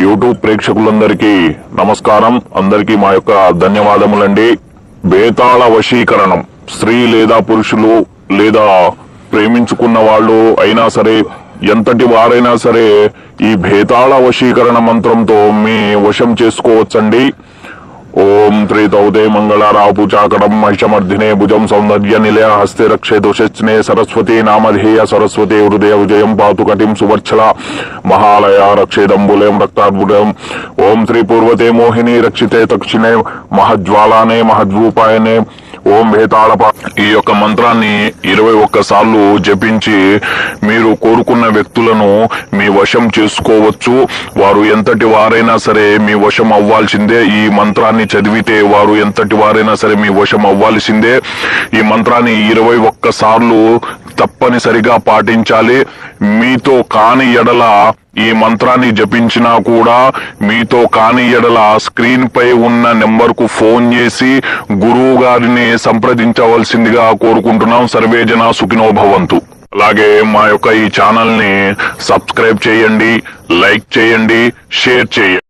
YouTube ప్రేక్షకులందరికీ నమస్కారం. అందరికీ మా యొక్క ధన్యవాదములండి. బేతాళ వశీకరణం స్త్రీ లేదా పురుషులు లేదా ప్రేమించుకున్న వాళ్ళు అయినా సరే, ఎంతటి వారైనా సరే ఈ బేతాళ వశీకరణ మంత్రంతో మీ వశం చేసుకోవచ్చండి. ఓం త్రితౌదే మంగళారాపుచాకడం మహిషమర్ధినే భుజం సౌందర్య నిలయ హస్తే రక్షే దుషచ్నే సరస్వతి నామధేయ సరస్వతి హృదయ విజయం పాతు కటిం సువర్చల మహాలయ రక్షేదంబులేం రక్తాద్భుతం. ఓం శ్రీ పూర్వతే మోహిని రక్షితే దక్షిణే మహజ్వాలానే మహద్రూపాయనే ఓం భేతాళప. ఈ యొక్క మంత్రాన్ని 21 సార్లు జపించి మీరు కోరుకున్న వ్యక్తులను మీ వశం చేసుకోవచ్చు. వారు ఎంతటి వారైనా సరే మీ వశం అవ్వాల్సిందే. ఈ మంత్రాన్ని చదివితే వారు ఎంతటి వారైనా సరే మీ వశం అవ్వాల్సిందే. ఈ మంత్రాన్ని 21 సార్లు తప్పనిసరిగా పాటించాలి. మీతో కాని ఎడల ఈ మంత్రాన్ని జపించినా కూడా మీతో కాని ఎడల స్క్రీన్ పై ఉన్న నెంబర్ కు ఫోన్ చేసి గురువు గారిని సంప్రదించవలసిందిగా కోరుకుంటున్నాం. సర్వే జన సుఖినో భవంతు. అలాగే మా యొక్క ఈ ఛానల్ ని సబ్స్క్రైబ్ చేయండి, లైక్ చేయండి, షేర్ చేయండి.